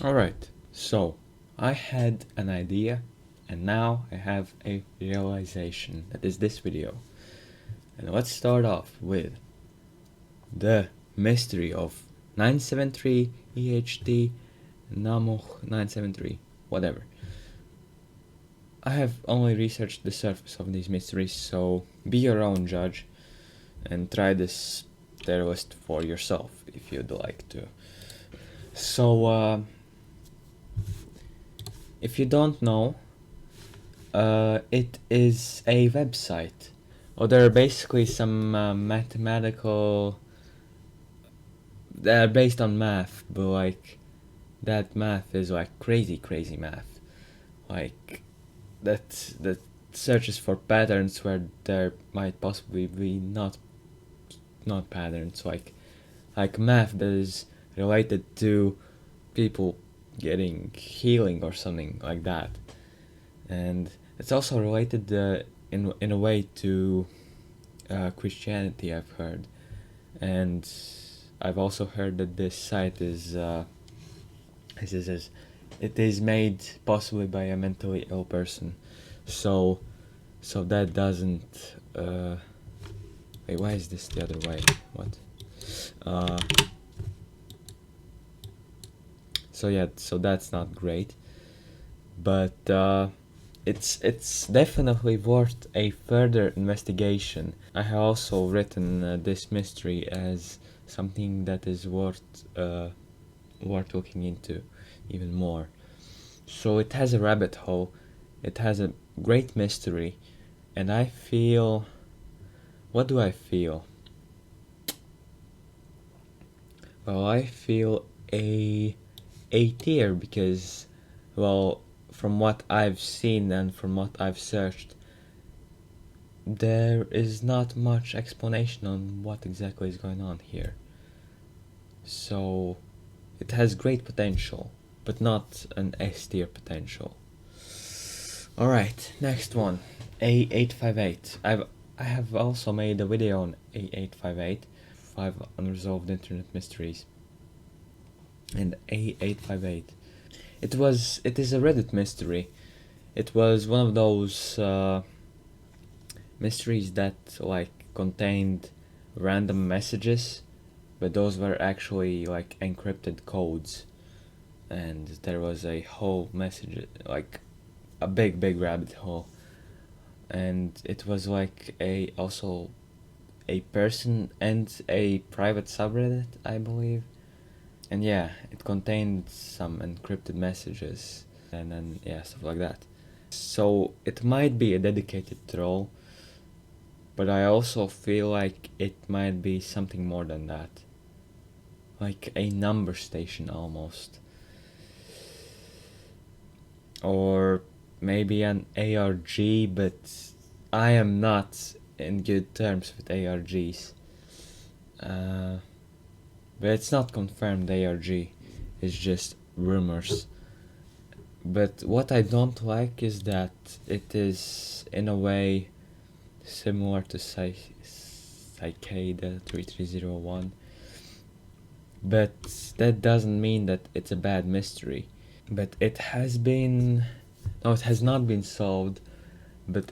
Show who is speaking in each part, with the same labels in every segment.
Speaker 1: Alright, so I had an idea and now I have a realization that is this video. And let's start off with the mystery of 973 EHT Namoch 973, whatever. I have only researched the surface of these mysteries, so be your own judge and try this tier list for yourself if you'd like to. So, if you don't know, it is a website. Or there are basically some mathematical... They're based on math, but like that math is like crazy math. Like that searches for patterns where there might possibly be not patterns, like math that is related to people getting healing or something like that. And it's also related in a way to Christianity, I've heard. And I've also heard that this site is it is made possibly by a mentally ill person. So that doesn't wait, why is this the other way? What? So yeah, so that's not great. But it's definitely worth a further investigation. I have also written this mystery as something that is worth looking into even more. So it has a rabbit hole, it has a great mystery, and I feel... What do I feel? Well, I feel a tier because, well, from what I've seen and from what I've searched, there is not much explanation on what exactly is going on here. So it has great potential, but not an S tier potential. Alright, next one, A858. I have also made a video on A858, 5 unresolved internet mysteries. And A858. It is a Reddit mystery. It was one of those mysteries that like contained random messages, but those were actually like encrypted codes. And there was a whole message, like a big rabbit hole. And it was like also a person and a private subreddit, I believe. And yeah, it contained some encrypted messages and then yeah, stuff like that. So it might be a dedicated troll, but I also feel like it might be something more than that. Like a number station almost. Or maybe an ARG, but I am not in good terms with ARGs. But it's not confirmed ARG, it's just rumors. But what I don't like is that it is in a way similar to Cicada 3301. But that doesn't mean that it's a bad mystery. But it has been... No, it has not been solved, but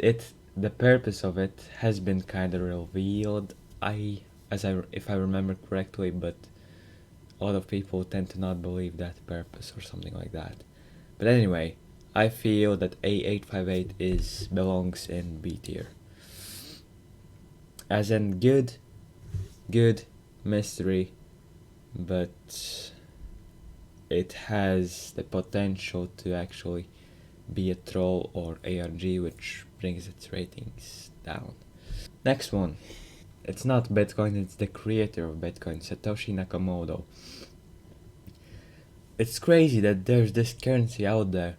Speaker 1: the purpose of it has been kind of revealed, if I remember correctly, but a lot of people tend to not believe that purpose or something like that. But anyway, I feel that A858 belongs in B tier. As in good mystery, but it has the potential to actually be a troll or ARG, which brings its ratings down. Next one. It's not Bitcoin, it's the creator of Bitcoin, Satoshi Nakamoto. It's crazy that there's this currency out there.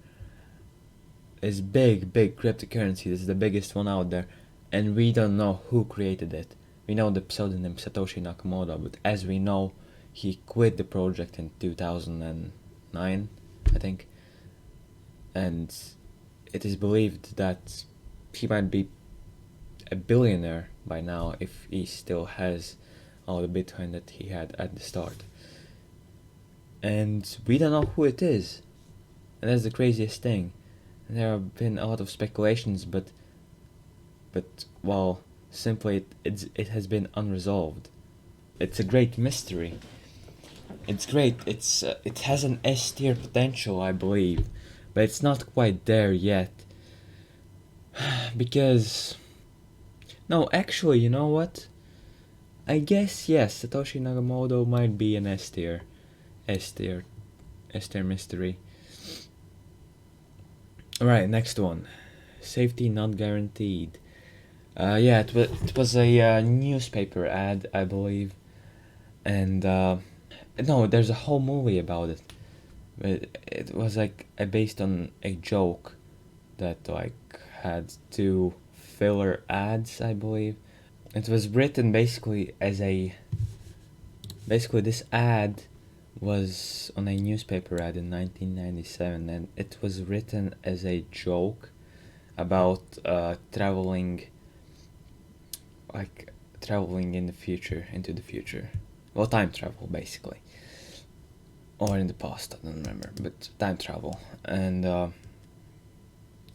Speaker 1: It's big cryptocurrency, this is the biggest one out there, and we don't know who created it. We know the pseudonym Satoshi Nakamoto, but as we know, he quit the project in 2009, I think. And it is believed that he might be a billionaire by now if he still has all the Bitcoin that he had at the start. and we don't know who it is. And that's the craziest thing. And there have been a lot of speculations, but well, simply it has been unresolved. It's a great mystery. It's great. It has an S tier potential, I believe, but it's not quite there yet. Because no, actually, you know what? I guess yes, Satoshi Nakamoto might be an S tier mystery. Alright, next one. Safety not guaranteed. Yeah, it was a newspaper ad, I believe, and no, there's a whole movie about it. It was like based on a joke that like had 2 filler ads, I believe. It was written basically this ad was on a newspaper ad in 1997, and it was written as a joke about traveling in the future, into the future. Well, time travel, basically. Or in the past, I don't remember, but time travel. And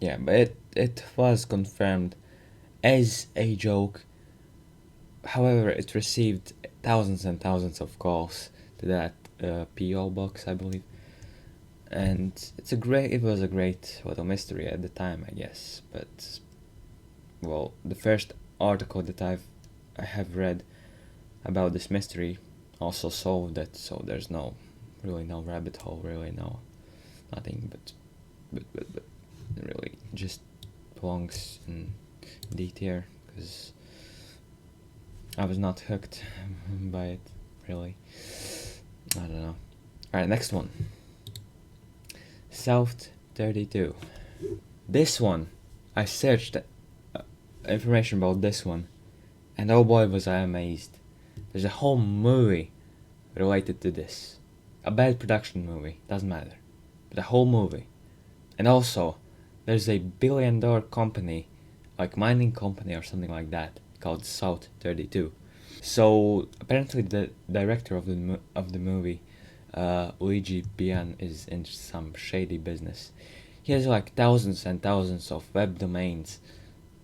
Speaker 1: yeah, but it was confirmed as a joke. However, it received thousands and thousands of calls to that PO box, I believe. And it was a great little mystery at the time, I guess. But well, the first article that I have read about this mystery also solved it, so there's no rabbit hole, really nothing, but it really just belongs in D tier, because I was not hooked by it, really. I don't know. Alright, next one. South 32. This one, I searched information about this one, and oh boy was I amazed. There's a whole movie related to this. A bad production movie, doesn't matter. But a whole movie. And also, there's a $1 billion company, like mining company or something like that, called South 32. So apparently the director of the movie, Luigi Bian, is in some shady business. He has like thousands and thousands of web domains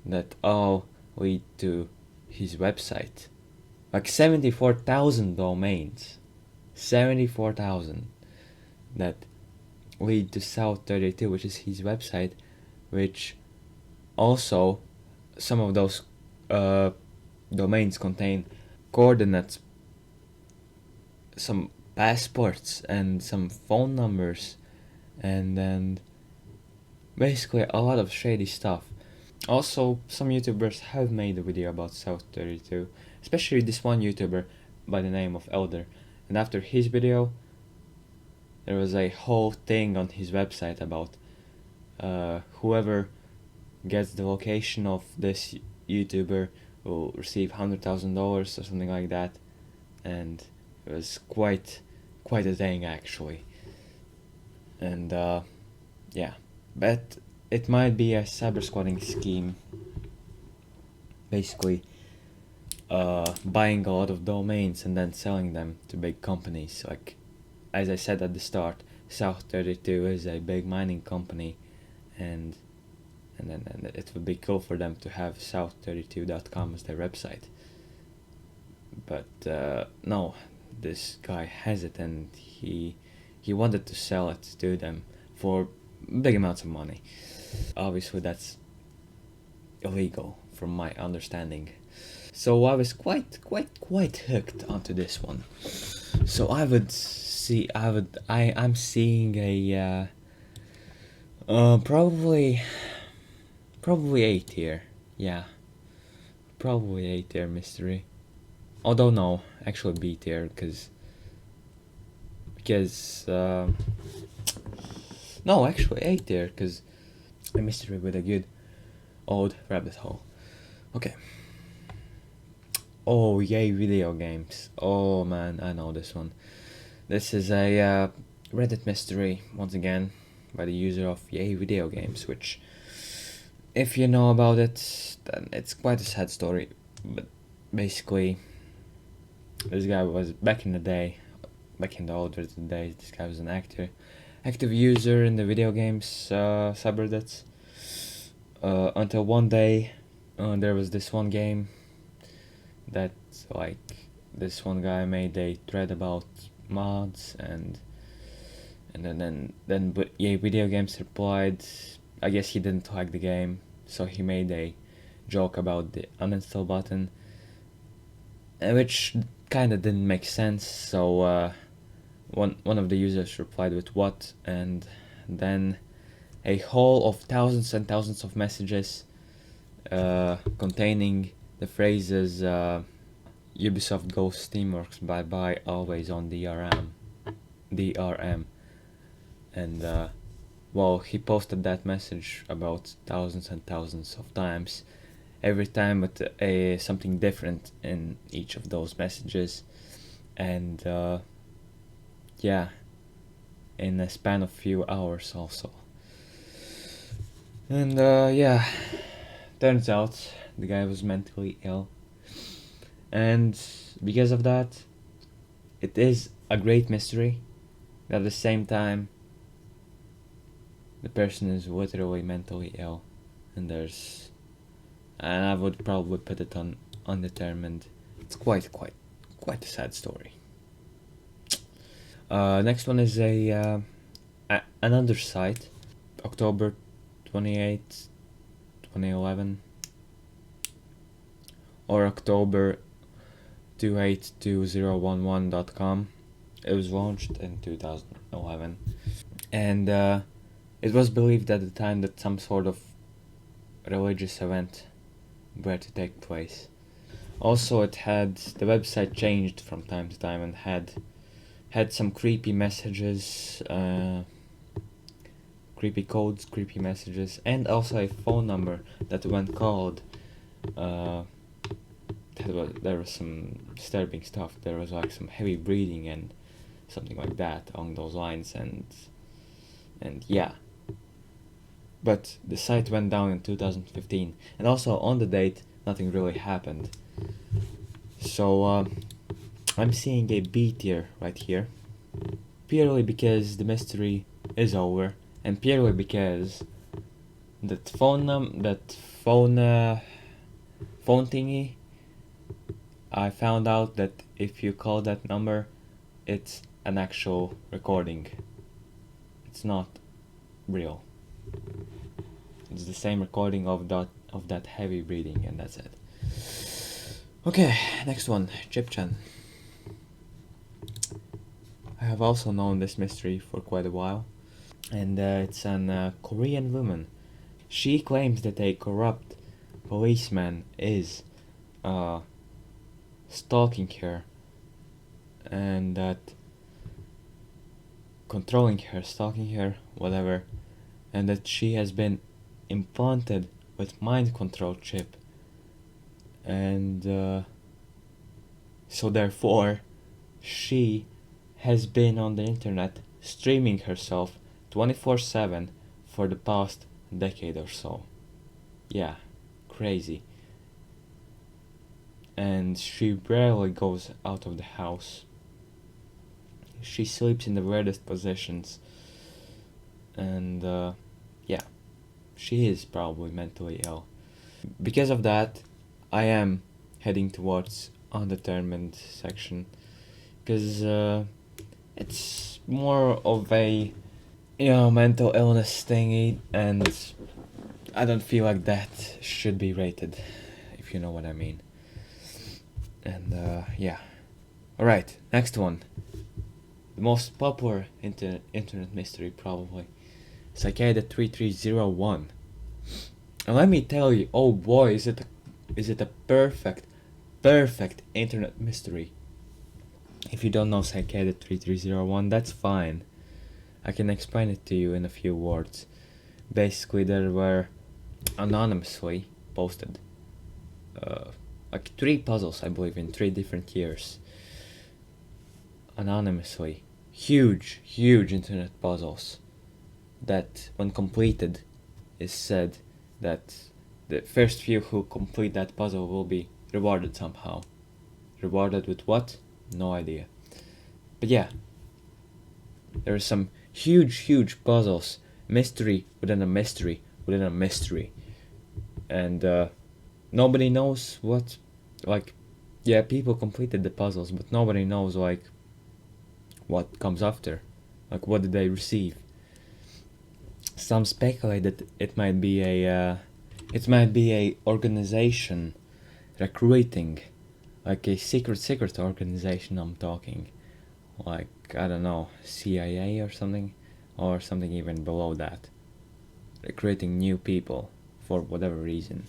Speaker 1: that all lead to his website. Like 74,000 domains. 74,000 that lead to South 32, which is his website, which also some of those domains contain coordinates, some passports, and some phone numbers, and then basically a lot of shady stuff. Also, some YouTubers have made a video about South 32, especially this one YouTuber by the name of Elder. And after his video, there was a whole thing on his website about whoever gets the location of this YouTuber will receive $100,000 or something like that. And it was quite a thing, actually. And yeah, but it might be a cyber squatting scheme, basically buying a lot of domains and then selling them to big companies. Like, as I said at the start, South 32 is a big mining company, and then it would be cool for them to have south32.com as their website. But no, this guy has it, and he wanted to sell it to them for big amounts of money. Obviously, that's illegal from my understanding. So I was quite hooked onto this one. So I'm seeing a probably A tier. Yeah, probably A tier mystery. Although no, actually B tier, because no, actually A tier, because a mystery with a good old rabbit hole. Okay. Oh, YAYVIDEOGAMES. Oh man, I know this one. This is a Reddit mystery, once again, by the user of YAYVIDEOGAMES, which, if you know about it, then it's quite a sad story. But basically, this guy was, back in the day, back in the older days, this guy was an active user in the video games subreddits. Until one day, there was this one game that, like, this one guy made a thread about mods, and then YAYVIDEOGAMES replied. I guess he didn't like the game, so he made a joke about the uninstall button, which kind of didn't make sense. So one of the users replied with "what," and then a whole of thousands and thousands of messages containing the phrases "Ubisoft Ghost Steamworks, bye bye, always on DRM," and well, he posted that message about thousands and thousands of times, every time with something different in each of those messages, and yeah, in a span of few hours also. And yeah, turns out the guy was mentally ill, and because of that, it is a great mystery that at the same time the person is literally mentally ill, and I would probably put it on undetermined. It's quite a sad story. Next one is another site, October 28th, 2011, or October 282011.com. It was launched in 2011, and it was believed at the time that some sort of religious event were to take place. Also, the website changed from time to time and had some creepy messages, creepy codes, creepy messages, and also a phone number that when called, there was some disturbing stuff. There was like some heavy breathing and something like that along those lines, and yeah. But the site went down in 2015, and also on the date, nothing really happened. So I'm seeing a B tier right here, purely because the mystery is over, and purely because that phone thingy, I found out that if you call that number, it's an actual recording. It's not real. It's the same recording of that heavy breathing, and that's it. Okay, next one, Chipchan. I have also known this mystery for quite a while, and it's an Korean woman. She claims that a corrupt policeman is stalking her, and that controlling her, stalking her, whatever, and that she has been implanted with mind control chip, and so therefore she has been on the internet streaming herself 24/7 for the past decade or so. Yeah, crazy. And she rarely goes out of the house. She sleeps in the weirdest positions, and yeah, she is probably mentally ill. Because of that, I am heading towards undetermined section, because it's more of a mental illness thingy, and I don't feel like that should be rated, if you know what I mean. And yeah, alright, next one, the most popular internet mystery probably, Cicada 3301. And let me tell you, oh boy, is it a perfect internet mystery. If you don't know Cicada 3301, that's fine. I can explain it to you in a few words. Basically, there were anonymously posted like 3 puzzles, I believe, in 3 different years. Anonymously. Huge internet puzzles that, when completed, is said that the first few who complete that puzzle will be rewarded somehow. Rewarded with what? No idea. But yeah, there are some huge puzzles, mystery within a mystery within a mystery, and nobody knows what, like, yeah, people completed the puzzles, but nobody knows, like, what comes after, like, what did they receive. Some speculate that it might be a organization recruiting, like a secret organization. I'm talking, like, I don't know, CIA or something even below that, recruiting new people for whatever reason.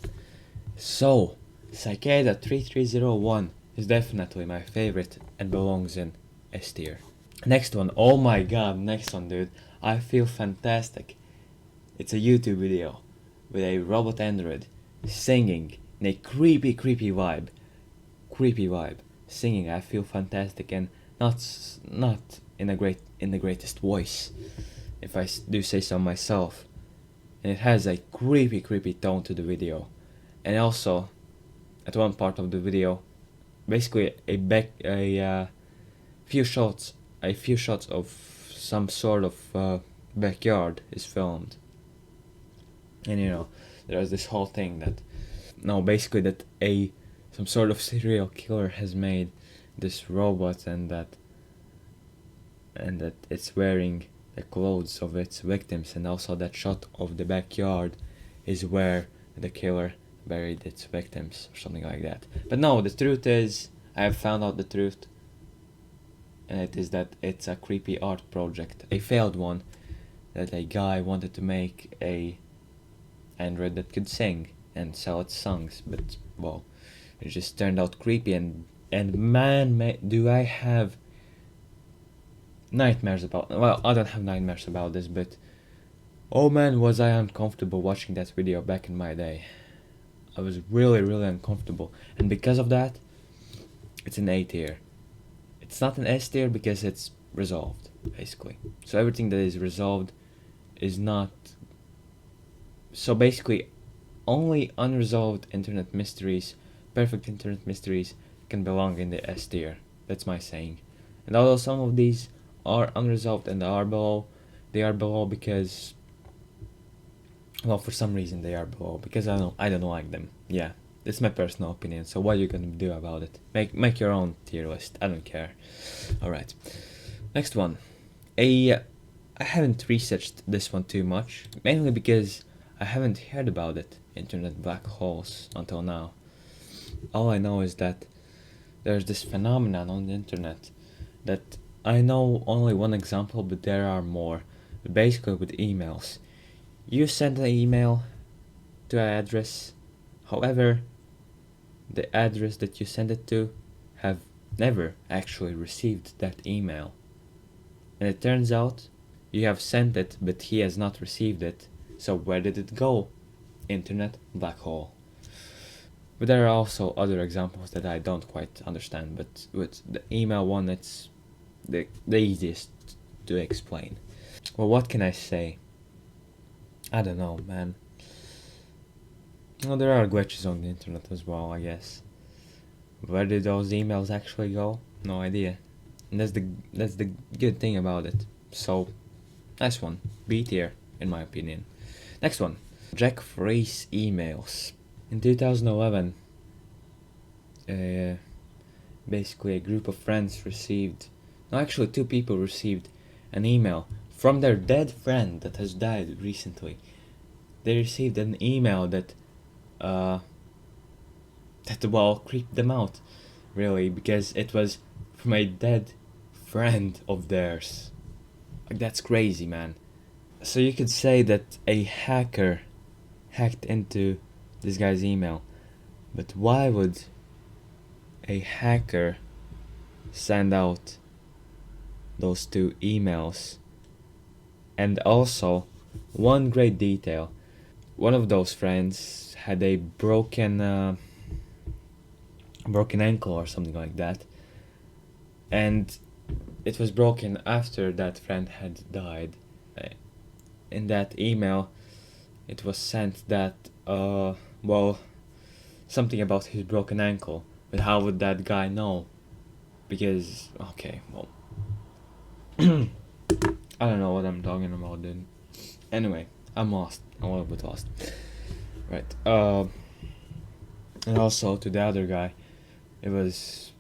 Speaker 1: So, Cicada 3301 is definitely my favorite and belongs in S tier. Next one, oh my god, next one, dude. I feel fantastic. It's a YouTube video with a robot android singing in a creepy vibe. Singing, I feel fantastic, and not in the greatest voice, if I do say so myself. And it has a creepy tone to the video. And also, at one part of the video, basically a few shots of some sort of backyard is filmed. And there's this whole thing that some sort of serial killer has made this robot, and that it's wearing the clothes of its victims, and also that shot of the backyard is where the killer buried its victims, or something like that. But no, the truth is, I have found out the truth, and it is that it's a creepy art project, a failed one, that a guy wanted to make a android that could sing and sell its songs, but well, it just turned out creepy, and man, do I have nightmares about. Well, I don't have nightmares about this, but oh man, was I uncomfortable watching that video back in my day. I was really uncomfortable, and because of that, it's an A tier. It's not an S tier because it's resolved, basically. So everything that is resolved is not. So basically, only unresolved internet mysteries, perfect internet mysteries, can belong in the S tier. That's my saying. And although some of these are unresolved and they are below because, well, for some reason they are below, because I don't like them. Yeah, it's my personal opinion. So what are you gonna do about it? Make your own tier list. I don't care. All right, next one. I haven't researched this one too much, mainly because I haven't heard about it, internet black holes, until now. All I know is that there's this phenomenon on the internet that I know only one example, but there are more. Basically with emails. You send an email to an address, however, the address that you send it to have never actually received that email. And it turns out you have sent it, but he has not received it. So where did it go? Internet black hole. But there are also other examples that I don't quite understand, but with the email one, it's the easiest to explain. Well, what can I say? I don't know, man. Well, there are glitches on the internet as well, I guess. Where did those emails actually go? No idea. And that's the good thing about it. So, nice one. B tier, in my opinion. Next one. Jack Froese emails. In 2011, basically a group of friends received, no, actually 2 people received an email from their dead friend that has died recently. They received an email that creeped them out, really, because it was from a dead friend of theirs. Like, that's crazy, man. So you could say that a hacker hacked into this guy's email, but why would a hacker send out those 2 emails? And also, one great detail, one of those friends had a broken ankle or something like that, and it was broken after that friend had died. In that email, it was sent that something about his broken ankle, but how would that guy know? Because, okay, well, I don't know what I'm talking about, dude. Anyway, I'm lost. I'm a little bit lost. Right. And also to the other guy, it was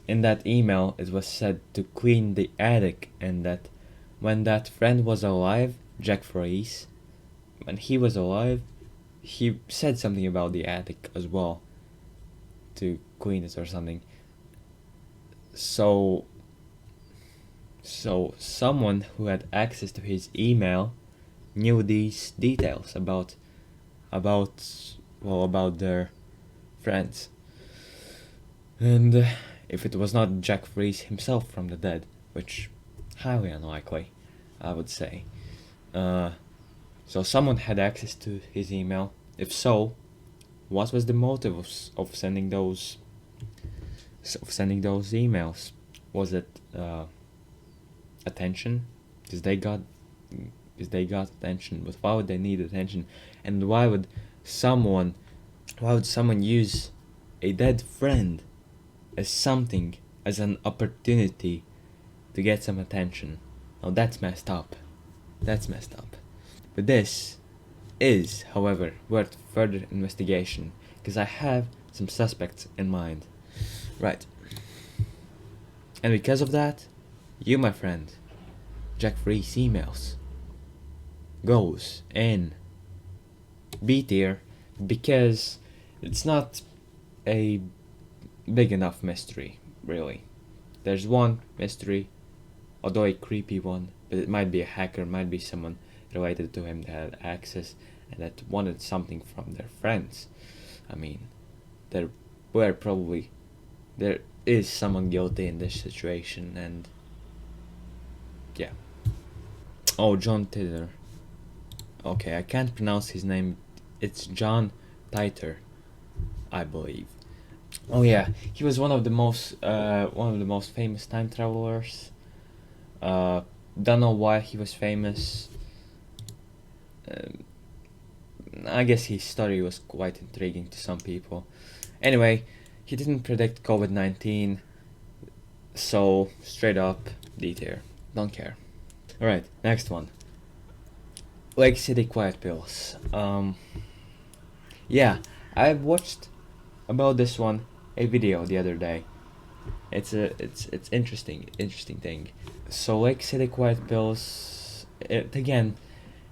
Speaker 1: in that email. It was said to clean the attic, and that when that friend was alive, Jack Froese, when he was alive, he said something about the attic as well, to clean it or something. So someone who had access to his email knew these details about their friends. And if it was not Jack Froese himself from the dead, which highly unlikely, I would say. So someone had access to his email. If so, what was the motive of sending those emails? Was it attention? Because they got attention, but why would they need attention? And why would someone use a dead friend as an opportunity to get some attention? Now that's messed up. But this is, however, worth further investigation, because I have some suspects in mind. Right. And because of that, you, my friend, Jack Froese emails goes in B tier, because it's not a big enough mystery, really. There's one mystery, although a creepy one, but it might be a hacker, might be someone related to him that had access and that wanted something from their friends. I mean, there is someone guilty in this situation, and yeah. Oh, John Titor. Okay, I can't pronounce his name. It's John Titor, I believe. Oh yeah, he was one of the most famous time travelers. Don't know why he was famous. I guess his story was quite intriguing to some people. Anyway, he didn't predict COVID-19, so straight up, D tier. Don't care. Alright, next one. Lake City Quiet Pills. Yeah, I watched about this one a video the other day. It's interesting thing. So Lake City Quiet Pills, it again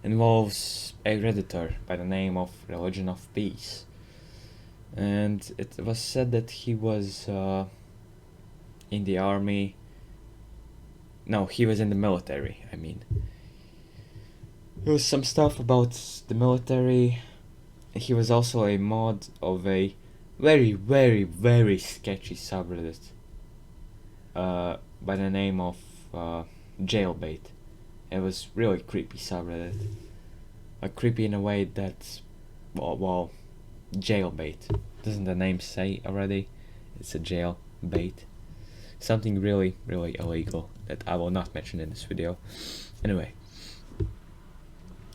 Speaker 1: involves a redditor by the name of Religion of Peace, and it was said that he was in the army. No, he was in the military. I mean, there was some stuff about the military. He was also a mod of a very, very, very sketchy subreddit by the name of Jailbait. It was really creepy subreddit. Creepy in a way that, well, jailbait. Doesn't the name say already? It's a jailbait. Something really, really illegal that I will not mention in this video. Anyway.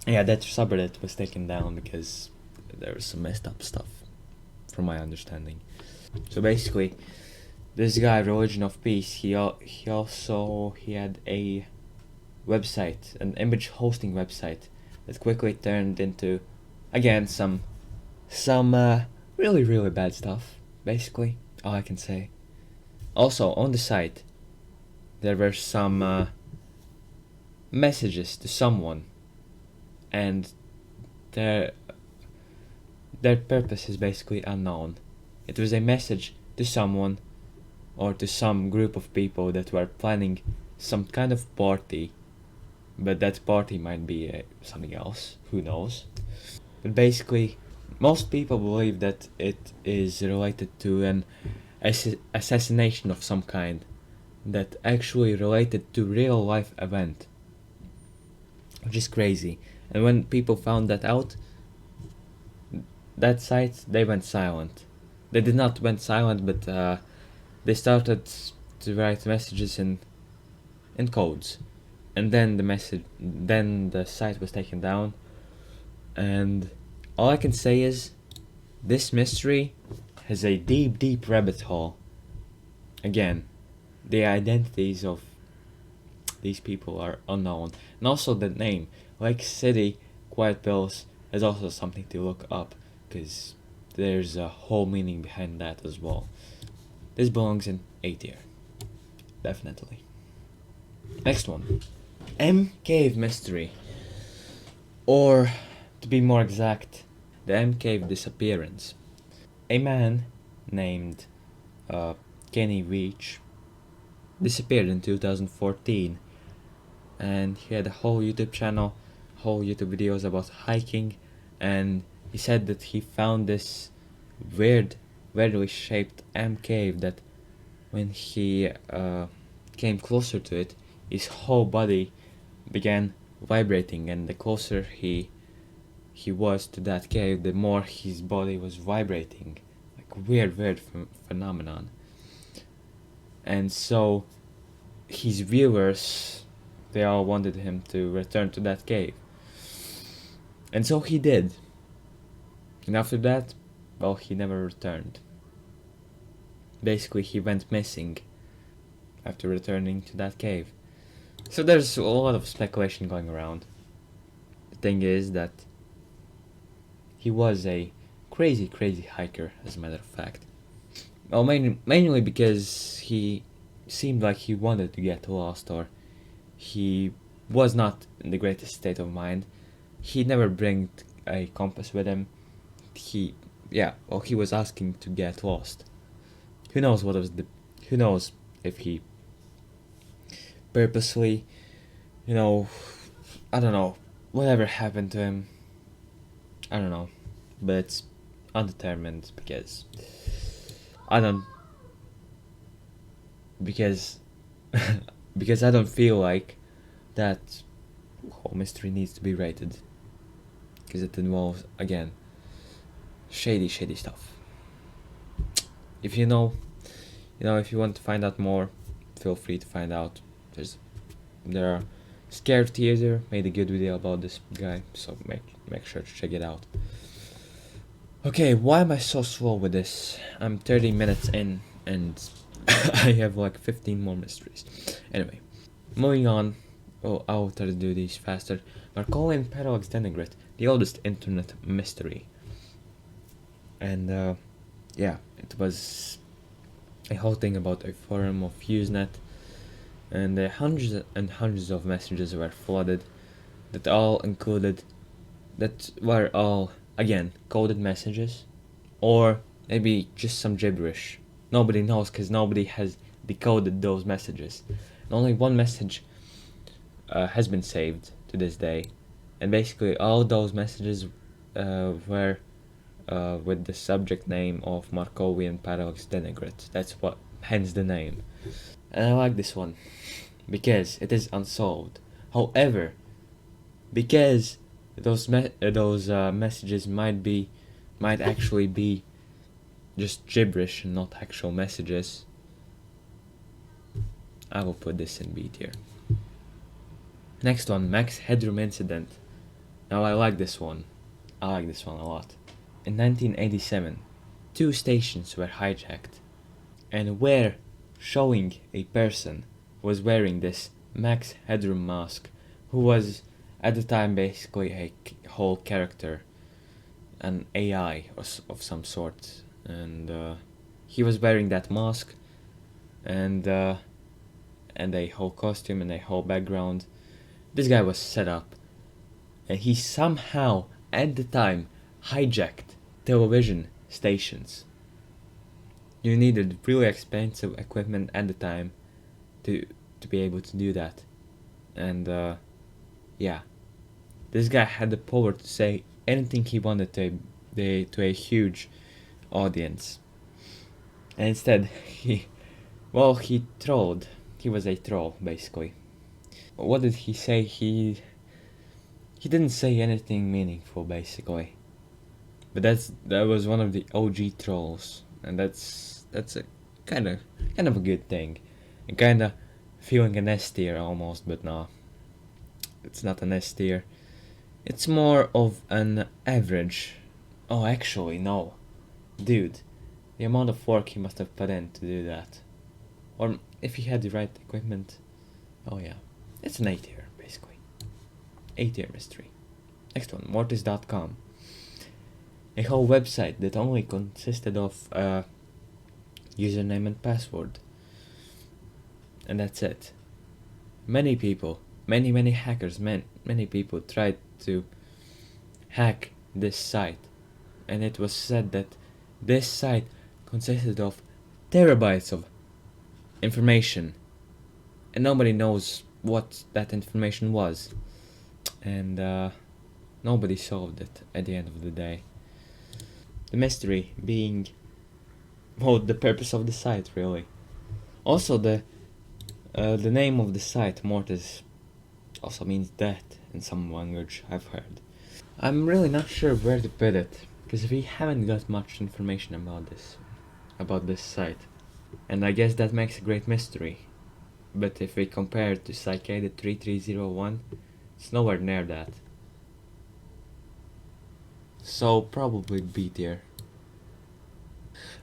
Speaker 1: Yeah, that subreddit was taken down because there was some messed up stuff, from my understanding. So basically, this guy, Religion of Peace, he had a website, an image hosting website, that quickly turned into, again, some really, really bad stuff, basically, all I can say. Also, on the site, there were some messages to someone, and their purpose is basically unknown. It was a message to someone, or to some group of people that were planning some kind of party, but that party might be something else, who knows. But basically, most people believe that it is related to an assassination of some kind, that actually related to real life event, which is crazy. And when people found that out, that site, they went silent. They did not went silent, but they started to write messages in codes, and then the site was taken down. And all I can say is, this mystery has a deep, deep rabbit hole. Again, the identities of these people are unknown. And also the name, Lake City Quiet Pills, is also something to look up, because there's a whole meaning behind that as well. This belongs in A tier, definitely. Next one, M Cave Mystery, or to be more exact, the M Cave Disappearance. A man named Kenny Veach disappeared in 2014, and he had a whole YouTube channel, whole YouTube videos about hiking, and he said that he found this weirdly shaped M cave that when he came closer to it, his whole body began vibrating, and the closer he was to that cave, the more his body was vibrating, like weird phenomenon. And so his viewers, they all wanted him to return to that cave, and so he did. And after that, well, he never returned. Basically, he went missing after returning to that cave. So there's a lot of speculation going around. The thing is that he was a crazy hiker, as a matter of fact. Well, mainly because he seemed like he wanted to get lost, or he was not in the greatest state of mind. He never brought a compass with him. He was asking to get lost. Who knows who knows if he purposely, I don't know, whatever happened to him, I don't know, but it's undetermined because because I don't feel like that whole mystery needs to be rated, because it involves, again, shady stuff. If if you want to find out more, feel free to find out. There are Scared Theater made a good video about this guy, so make sure to check it out. Okay, why am I so slow with this? I'm 30 minutes in and I have like 15 more mysteries. Anyway, moving on. I'll try to do these faster. Markovian Parralax Denigrate, the oldest internet mystery. And it was a whole thing about a forum of Usenet, and hundreds and hundreds of messages were flooded that were all, again, coded messages, or maybe just some gibberish. Nobody knows, because nobody has decoded those messages. And only one message has been saved to this day, and basically all those messages were with the subject name of Markovian Parralax Denigrate. Hence the name. And I like this one because it is unsolved. However, because those messages might actually be just gibberish and not actual messages, I will put this in B tier. Next one, Max Headroom Incident. Now I like this one. a lot. In 1987, 2 stations were hijacked, and where showing a person was wearing this Max Headroom mask, who was at the time basically a whole character, an AI of some sort, and he was wearing that mask and a whole costume and a whole background. This guy was set up, and he somehow at the time hijacked television stations. You needed really expensive equipment at the time to be able to do that, and this guy had the power to say anything he wanted to a huge audience. And instead he trolled. He was a troll, basically. What did he say? He didn't say anything meaningful, basically. But that was one of the OG trolls, and that's a kind of a good thing, and kind of feeling an S tier almost, but no, it's not an S tier. It's more of an average. Oh, actually, no, dude, the amount of work he must have put in to do that, or if he had the right equipment. Oh yeah, It's an A tier, basically. A tier mystery. Next one, mortis.com. A whole website that only consisted of username and password. And that's it. Many people, many hackers, many people tried to hack this site. And it was said that this site consisted of terabytes of information. And nobody knows what that information was. And nobody solved it at the end of the day. The mystery being, well, the purpose of the site, really. Also, the name of the site, Mortis, also means death in some language, I've heard. I'm really not sure where to put it, because we haven't got much information about this site. And I guess that makes a great mystery. But if we compare it to Cicada 3301, it's nowhere near that. So probably B tier.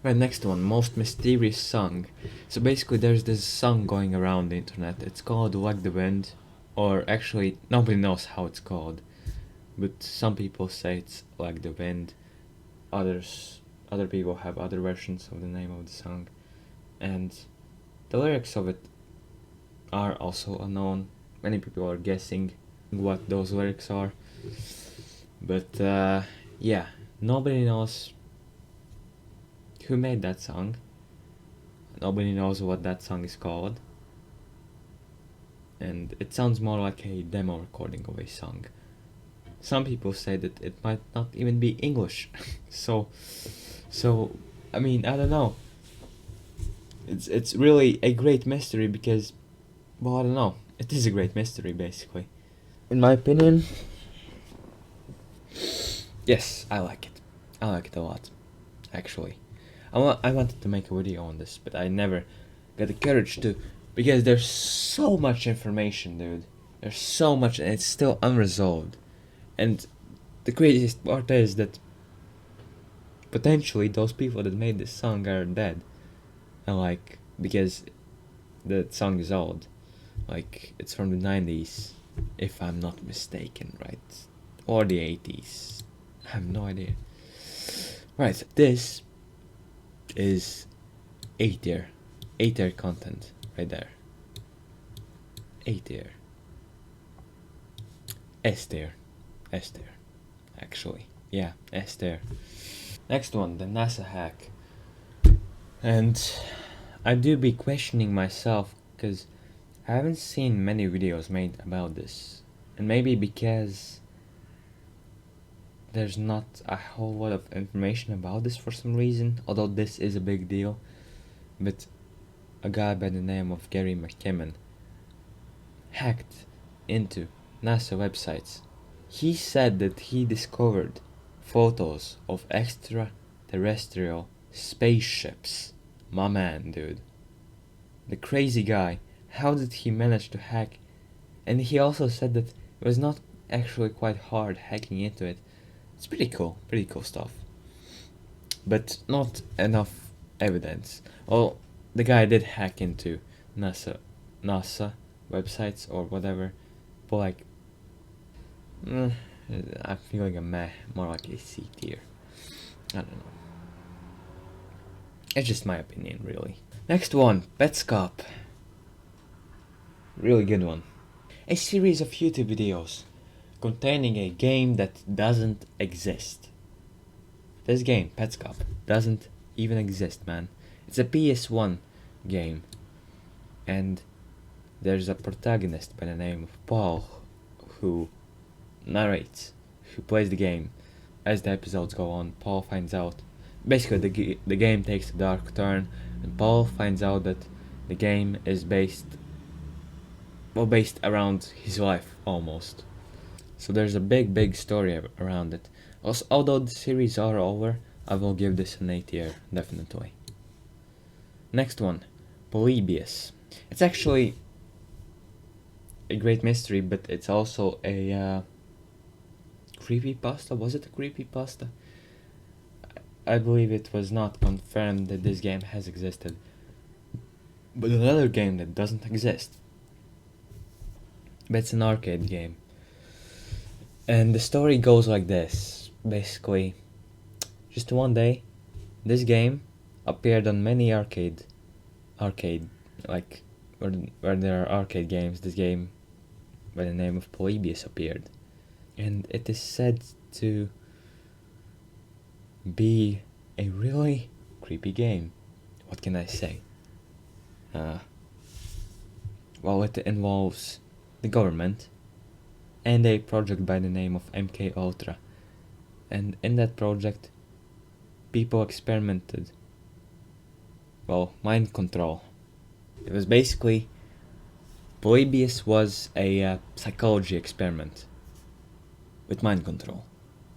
Speaker 1: Right, next one, most mysterious song. So basically there's this song going around the internet. It's called Like the Wind, or actually nobody knows how it's called. But some people say it's Like the Wind. Other people have other versions of the name of the song. And the lyrics of it are also unknown. Many people are guessing what those lyrics are. But yeah, nobody knows who made that song. Nobody knows what that song is called. And it sounds more like a demo recording of a song. Some people say that it might not even be English. so I mean, I don't know. It's really a great mystery because, well, I don't know. It is a great mystery, basically. In my opinion, yes, I like it. I like it a lot, actually. I wanted to make a video on this, but I never got the courage to, because there's so much information, dude. There's so much, and it's still unresolved. And the craziest part is that potentially those people that made this song are dead. And like, because the song is old. Like, it's from the 90s, if I'm not mistaken, right? Or the 80s. I have no idea. Right, this is A tier. A tier content, right there. A tier. S tier. S tier. Actually. Yeah, S tier. Next one, the NASA hack. And I do be questioning myself, because I haven't seen many videos made about this. And maybe because there's not a whole lot of information about this for some reason, although this is a big deal. But a guy by the name of Gary McKimmon hacked into NASA websites. He said that he discovered photos of extraterrestrial spaceships. My man, dude. The crazy guy. How did he manage to hack? And he also said that it was not actually quite hard hacking into it. It's pretty cool stuff. But not enough evidence. Well, the guy did hack into NASA websites or whatever, but like, I'm feeling a meh, more like a C tier. I don't know. It's just my opinion, really. Next one, Petscop. Really good one. A series of YouTube videos containing a game that doesn't exist. This game, Petscop, doesn't even exist, man. It's a PS1 game, and there's a protagonist by the name of Paul who narrates, who plays the game. As the episodes go on, Paul finds out, basically the game takes a dark turn, and Paul finds out that the game is based around his life, almost. So there's a big story around it. Also, although the series are over, I will give this an A tier, definitely. Next one, Polybius. It's actually a great mystery, but it's also a creepypasta. Was it a creepypasta? I believe it was not confirmed that this game has existed. But another game that doesn't exist but it's an arcade game. And the story goes like this. Basically, just one day, this game appeared on many arcade, like, where there are arcade games, this game by the name of Polybius appeared. And it is said to be a really creepy game. What can I say? Well, it involves the government and a project by the name of MK Ultra. And in that project, people experimented, well, mind control. It was basically, Polybius was a psychology experiment with mind control.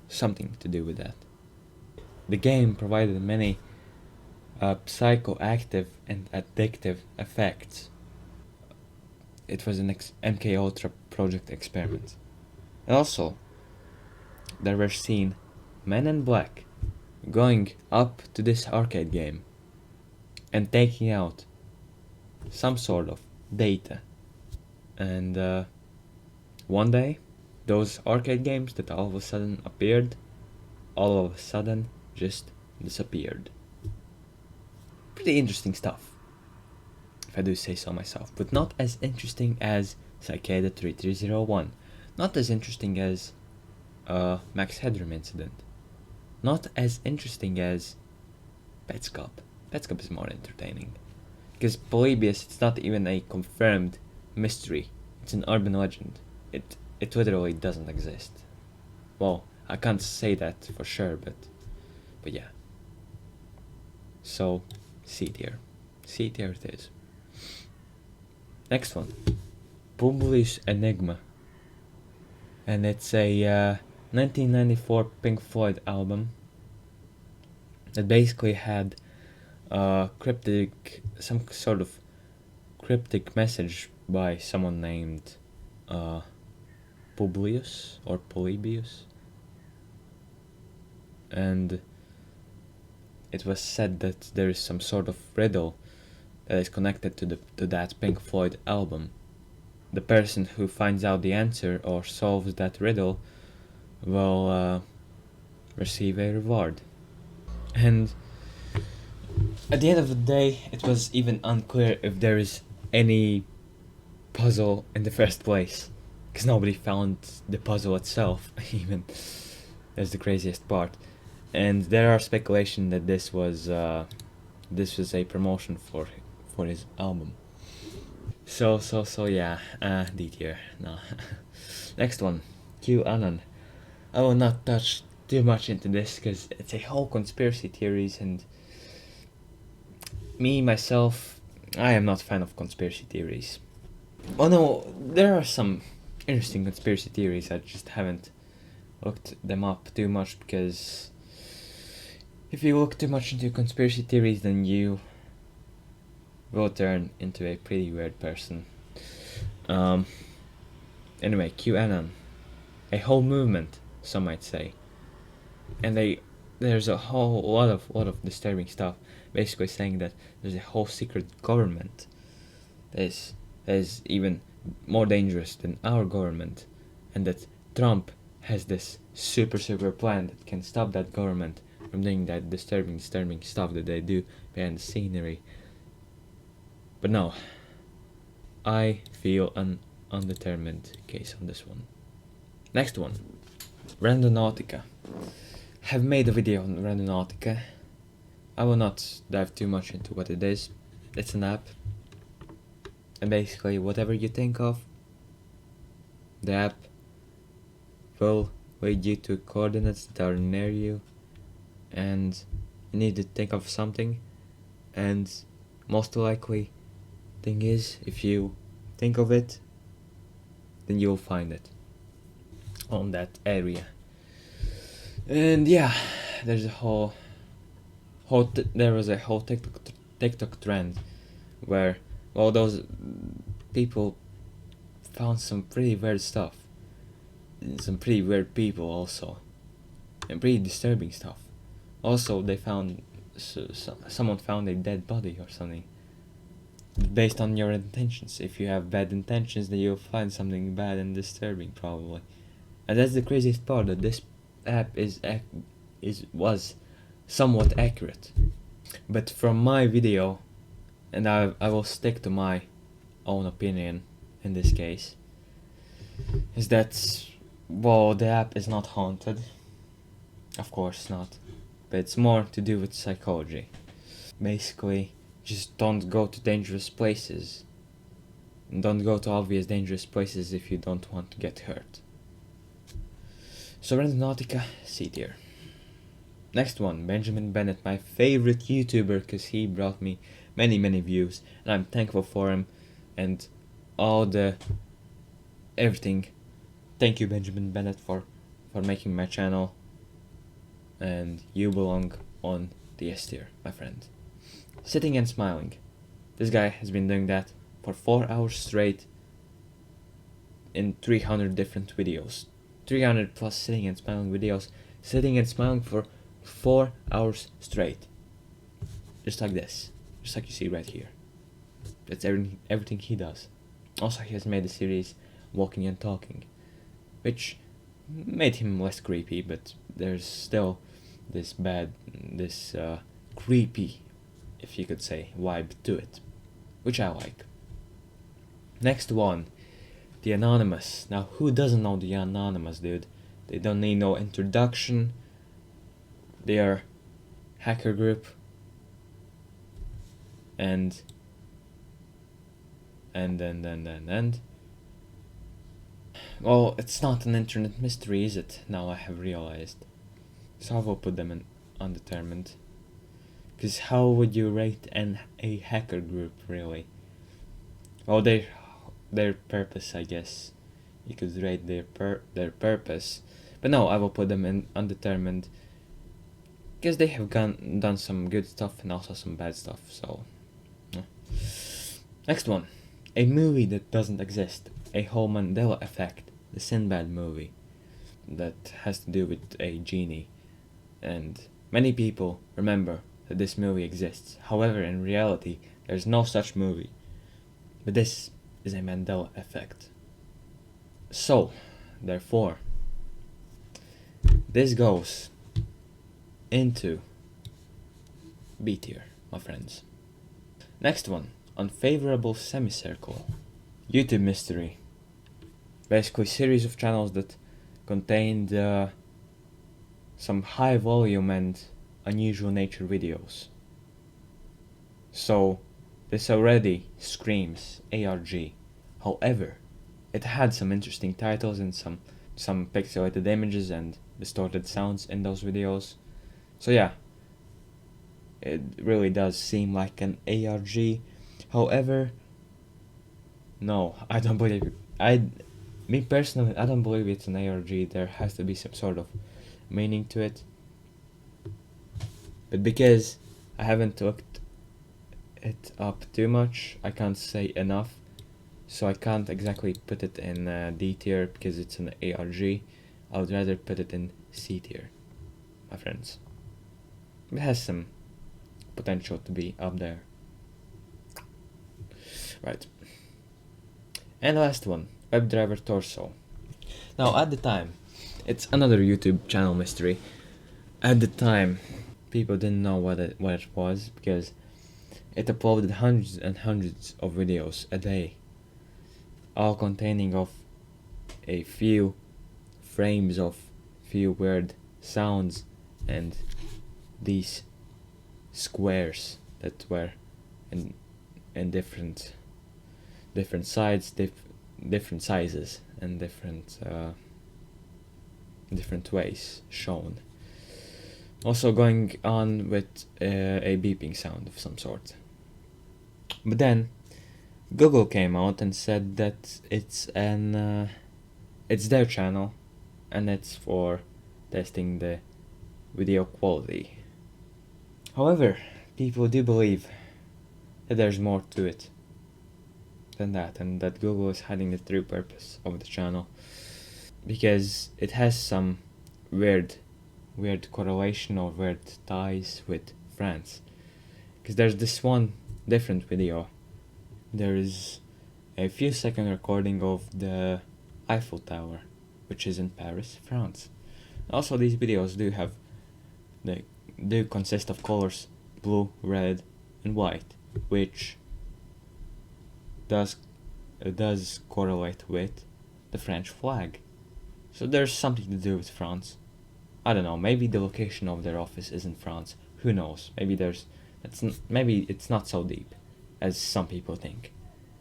Speaker 1: Something to do with that. The game provided many psychoactive and addictive effects. It was an MK Ultra project experiment. And also, there were seen men in black going up to this arcade game and taking out some sort of data. And one day, those arcade games that all of a sudden appeared, all of a sudden just disappeared. Pretty interesting stuff, if I do say so myself, but not as interesting as Cicada 3301, not as interesting as Max Headroom Incident, not as interesting as Petscop. Petscop is more entertaining, because Polybius, it's not even a confirmed mystery, it's an urban legend. It literally doesn't exist. Well, I can't say that for sure, but yeah. So, C tier it is. Next one, Publius Enigma, and it's a 1994 Pink Floyd album that basically had some sort of cryptic message by someone named Publius or Polybius, and it was said that there is some sort of riddle that is connected to that Pink Floyd album. The person who finds out the answer or solves that riddle will receive a reward. And at the end of the day, it was even unclear if there is any puzzle in the first place, because nobody found the puzzle itself. Even that's the craziest part. And there are speculation that this was a promotion for his album. So yeah, D tier. No. Next one, QAnon. I will not touch too much into this because it's a whole conspiracy theories, and me myself, I am not a fan of conspiracy theories. Oh no, there are some interesting conspiracy theories. I just haven't looked them up too much, because if you look too much into conspiracy theories, then you will turn into a pretty weird person. Anyway, QAnon, a whole movement, some might say, and there's a whole lot of disturbing stuff, basically saying that there's a whole secret government that is even more dangerous than our government, and that Trump has this super plan that can stop that government from doing that disturbing stuff that they do behind the scenery. But no, I feel an undetermined case on this one. Next one, Randonautica. Have made a video on Randonautica. I will not dive too much into what it is. It's an app, and basically whatever you think of, the app will lead you to coordinates that are near you, and you need to think of something, and most likely thing is, if you think of it, then you'll find it on that area. And yeah, there's a whole there was a whole TikTok trend where, well, those people found some pretty weird stuff, some pretty weird people also, and pretty disturbing stuff. Also, they found someone found a dead body or something. based on your intentions. If you have bad intentions, then you'll find something bad and disturbing probably. And that's the craziest part, that this app was somewhat accurate. But from my video, and I will stick to my own opinion in this case, is that, well, the app is not haunted. Of course not. But it's more to do with psychology. Basically, just don't go to dangerous places. And don't go to obvious dangerous places if you don't want to get hurt. So Randonautica, C tier. Next one, Benjamin Bennett, my favorite YouTuber, because he brought me many views, and I'm thankful for him and all the everything. Thank you, Benjamin Bennett, for making my channel, and you belong on the S tier, my friend. Sitting and smiling. This guy has been doing that for 4 hours straight in 300 different videos. 300 plus sitting and smiling videos. Sitting and smiling for 4 hours straight. Just like this. Just like you see right here. That's everything he does. Also, he has made a series, Walking and Talking, which made him less creepy, but there's still this creepy, if you could say, vibe to it, which I like. Next one, the Anonymous. Now, who doesn't know the Anonymous, dude? They don't need no introduction. They are hacker group, and well, it's not an internet mystery, is it? Now I have realized. So I will put them in undetermined. Because how would you rate a hacker group, really? Well, their purpose, I guess. You could rate their purpose. But no, I will put them in undetermined. Because they have done some good stuff and also some bad stuff, so... Yeah. Next one. A movie that doesn't exist. A whole Mandela effect. The Sinbad movie. That has to do with a genie. And many people remember that this movie exists. However, in reality, there's no such movie. But this is a Mandela effect. So, therefore, this goes into B tier, my friends. Next one, Unfavorable Semicircle. YouTube mystery. Basically, series of channels that contained some high volume and unusual nature videos. So, this already screams ARG. However, it had some interesting titles and some pixelated images and distorted sounds in those videos. So yeah, it really does seem like an ARG. However, no, I don't believe it. Me personally, I don't believe it's an ARG. There has to be some sort of meaning to it. But because I haven't looked it up too much, I can't say enough. So I can't exactly put it in D tier because it's an ARG. I would rather put it in C tier, my friends. It has some potential to be up there. Right. And last one, Webdriver Torso. Now at the time, it's another YouTube channel mystery. At the time, people didn't know what it was because it uploaded hundreds and hundreds of videos a day, all containing of a few frames of few weird sounds and these squares that were in different sides, different sizes and different ways shown. Also going on with a beeping sound of some sort. But then Google came out and said that it's their channel and it's for testing the video quality. However, people do believe that there's more to it than that, and that Google is hiding the true purpose of the channel because it has some weird correlation or weird ties with France. Because there's this one different video there is a few second recording of the Eiffel Tower, which is in Paris, France. Also, these videos do consist of colors blue, red, and white, which does correlate with the French flag. So there's something to do with France. I don't know, maybe the location of their office is in France. Who knows? Maybe maybe it's not so deep as some people think.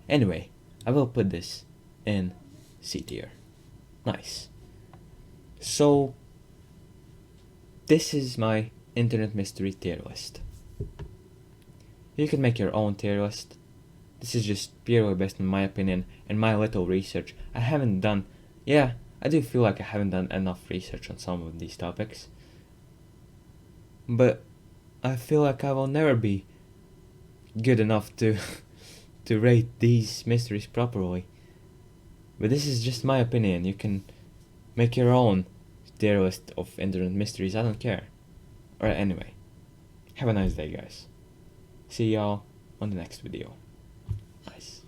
Speaker 1: Anyway, I will put this in C tier. Nice. So this is my internet mystery tier list. You can make your own tier list. This is just purely based on my opinion and my little research. I do feel like I haven't done enough research on some of these topics. But I feel like I will never be good enough to rate these mysteries properly. But this is just my opinion. You can make your own tier list of internet mysteries. I don't care. Alright, anyway. Have a nice day, guys. See y'all on the next video. Nice.